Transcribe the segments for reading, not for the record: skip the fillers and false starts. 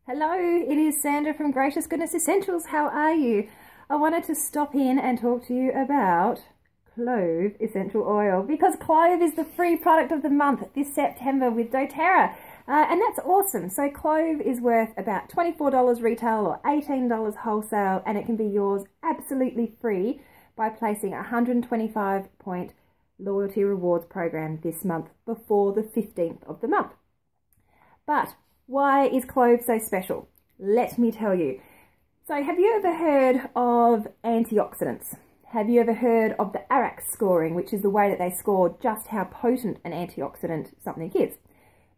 Hello, it is Sandra from Gracious Goodness Essentials. How are you? I wanted to stop in and talk to you about Clove essential oil because Clove is the free product of the month this September with doTERRA. And that's awesome. So Clove is worth about $24 retail or $18 wholesale, and it can be yours absolutely free by placing a 125-point loyalty rewards program this month before the 15th of the month. But why is Clove so special? Let me tell you. So have you ever heard of antioxidants? Have you ever heard of the ARAC scoring, which is the way that they score just how potent an antioxidant something is?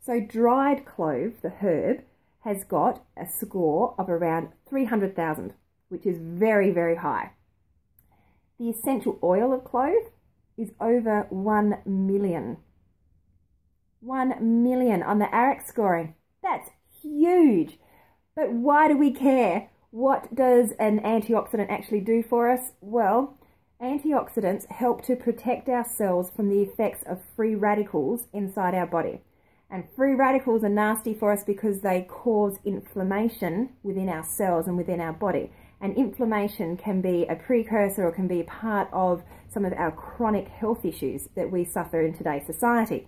So dried clove, the herb, has got a score of around 300,000, which is very, very high. The essential oil of clove is over 1 million. 1 million on the ARAC scoring. That's huge. But why do we care? What does an antioxidant actually do for us? Well, antioxidants help to protect our cells from the effects of free radicals inside our body. And free radicals are nasty for us because they cause inflammation within our cells and within our body. And inflammation can be a precursor or can be a part of some of our chronic health issues that we suffer in today's society.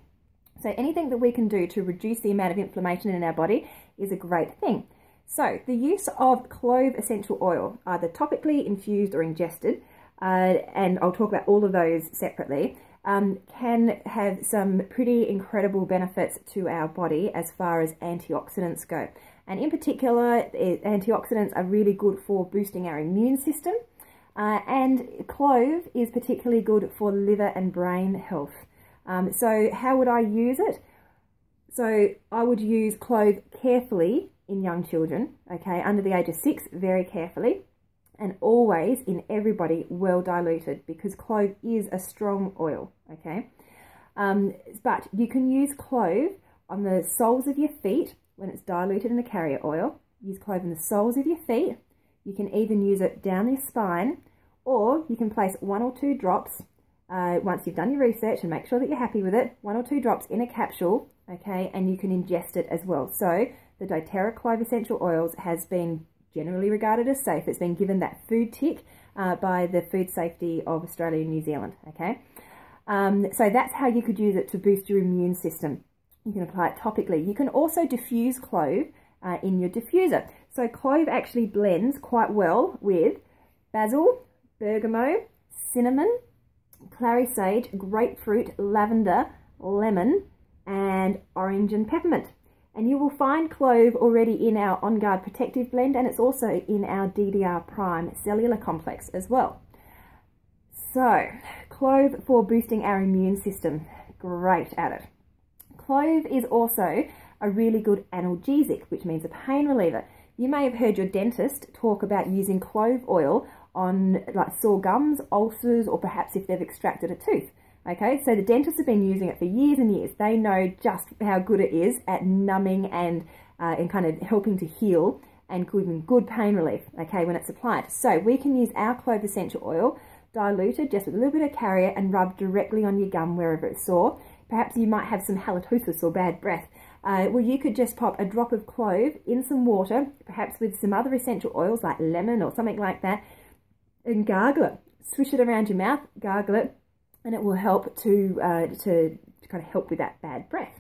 So anything that we can do to reduce the amount of inflammation in our body is a great thing. So the use of clove essential oil, either topically infused or ingested, and I'll talk about all of those separately, can have some pretty incredible benefits to our body as far as antioxidants go. And in particular, antioxidants are really good for boosting our immune system, and clove is particularly good for liver and brain health. So how would I use it? So I would use clove carefully in young children, okay, under the age of 6, very carefully, and always in everybody well diluted, because clove is a strong oil, okay. But you can use clove on the soles of your feet when it's diluted in the carrier oil. Use clove in the soles of your feet. You can even use it down your spine, or you can place 1 or 2 drops once you've done your research and make sure that you're happy with it, 1 or 2 drops in a capsule, okay, and you can ingest it as well. So the doTERRA Clove essential oils has been generally regarded as safe. It's been given that food tick by the Food Safety of Australia and New Zealand, okay. So that's how you could use it to boost your immune system. You can apply it topically. You can also diffuse clove in your diffuser. So clove actually blends quite well with basil, bergamot, cinnamon, clary sage, grapefruit, lavender, lemon, and orange and peppermint. And you will find clove already in our On Guard Protective Blend, and it's also in our DDR Prime cellular complex as well. So, clove for boosting our immune system, great at it. Clove is also a really good analgesic, which means a pain reliever. You may have heard your dentist talk about using clove oil on like sore gums, ulcers, or perhaps if they've extracted a tooth. Okay, so the dentists have been using it for years and years. They know just how good it is at numbing and kind of helping to heal and giving good pain relief, okay, when it's applied. So we can use our clove essential oil diluted just with a little bit of carrier and rub directly on your gum wherever it's sore. Perhaps you might have some halitosis or bad breath. Well, you could just pop a drop of clove in some water, perhaps with some other essential oils like lemon or something like that, and gargle it. Swish it around your mouth, gargle it, and it will help to kind of help with that bad breath.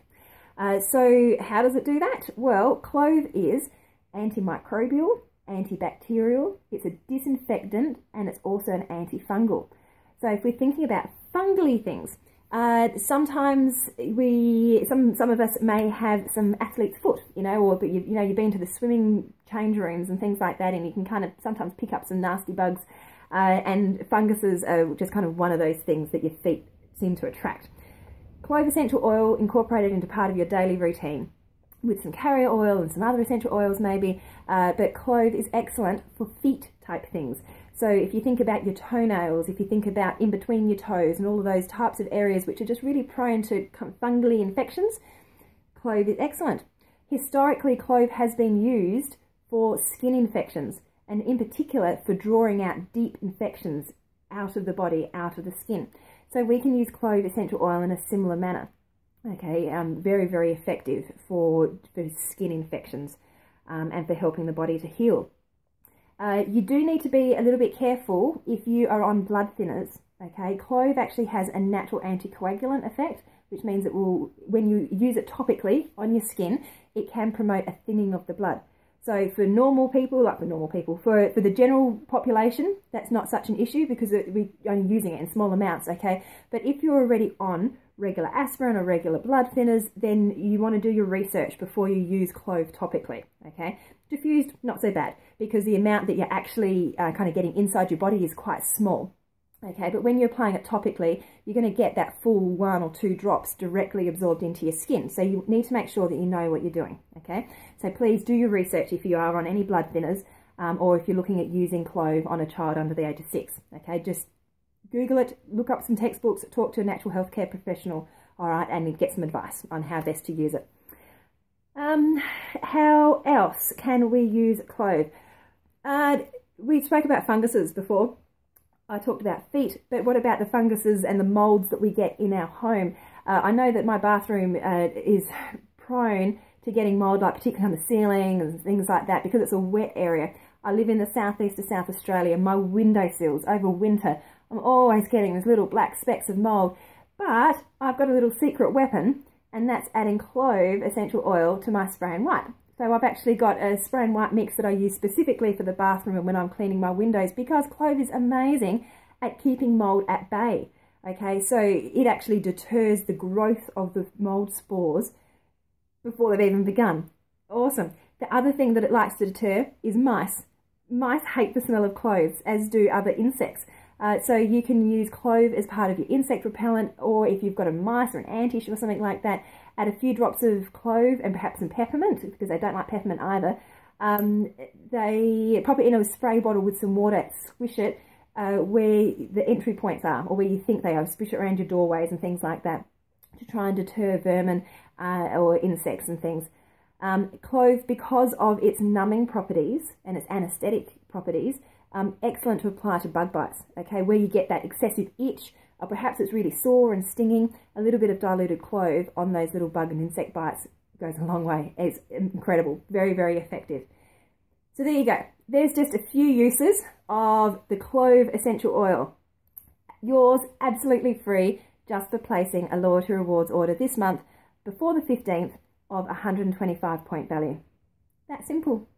So how does it do that? Well, clove is antimicrobial, antibacterial, it's a disinfectant, and it's also an antifungal. So if we're thinking about fungally things, sometimes some of us may have some athlete's foot, you know, or but you've been to the swimming change rooms and things like that, and you can kind of sometimes pick up some nasty bugs. And funguses are just kind of one of those things that your feet seem to attract. Clove essential oil incorporated into part of your daily routine with some carrier oil and some other essential oils maybe, but clove is excellent for feet type things. So if you think about your toenails, if you think about in between your toes and all of those types of areas which are just really prone to fungally infections, clove is excellent. Historically, clove has been used for skin infections, and in particular for drawing out deep infections out of the body, out of the skin. So we can use clove essential oil in a similar manner. Okay, very, very effective for skin infections. and for helping the body to heal. You do need to be a little bit careful if you are on blood thinners. Okay, clove actually has a natural anticoagulant effect, which means it will, when you use it topically on your skin, it can promote a thinning of the blood. So for normal people, for the general population, that's not such an issue because we're only using it in small amounts, okay? But if you're already on regular aspirin or regular blood thinners, then you want to do your research before you use clove topically, okay? Diffused, not so bad, because the amount that you're actually kind of getting inside your body is quite small. Okay, but when you're applying it topically, you're going to get that full 1 or 2 drops directly absorbed into your skin. So you need to make sure that you know what you're doing, okay? So please do your research if you are on any blood thinners or if you're looking at using clove on a child under the age of 6, okay? Just Google it, look up some textbooks, talk to a natural health care professional, all right, and get some advice on how best to use it. How else can we use clove? We spoke about funguses before. I talked about feet, but what about the funguses and the molds that we get in our home? I know that my bathroom is prone to getting mold, like particularly on the ceiling and things like that, because it's a wet area. I live in the southeast of South Australia. My windowsills over winter, I'm always getting these little black specks of mold. But I've got a little secret weapon, and that's adding clove essential oil to my spray and wipe. So I've actually got a spray and wipe mix that I use specifically for the bathroom and when I'm cleaning my windows, because clove is amazing at keeping mold at bay. Okay, so it actually deters the growth of the mold spores before they've even begun. Awesome. The other thing that it likes to deter is mice. Mice hate the smell of cloves, as do other insects. So you can use clove as part of your insect repellent, or if you've got a mice or an ant-issue or something like that, add a few drops of clove and perhaps some peppermint, because they don't like peppermint either. They pop it in a spray bottle with some water, swish it where the entry points are, or where you think they are, swish it around your doorways and things like that, to try and deter vermin or insects and things. Clove, because of its numbing properties and its anesthetic properties, excellent to apply to bug bites, okay, where you get that excessive itch, or perhaps it's really sore and stinging. A little bit of diluted clove on those little bug and insect bites goes a long way. It's incredible, very, very effective. So there you go. There's just a few uses of the clove essential oil. Yours absolutely free, just for placing a loyalty rewards order this month before the 15th of 125 point value. That simple.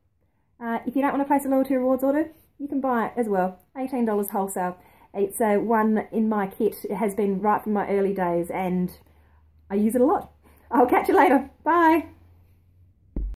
If you don't want to place a loyalty rewards order, you can buy it as well, $18 wholesale. It's one in my kit. It has been right from my early days and I use it a lot. I'll catch you later. Bye.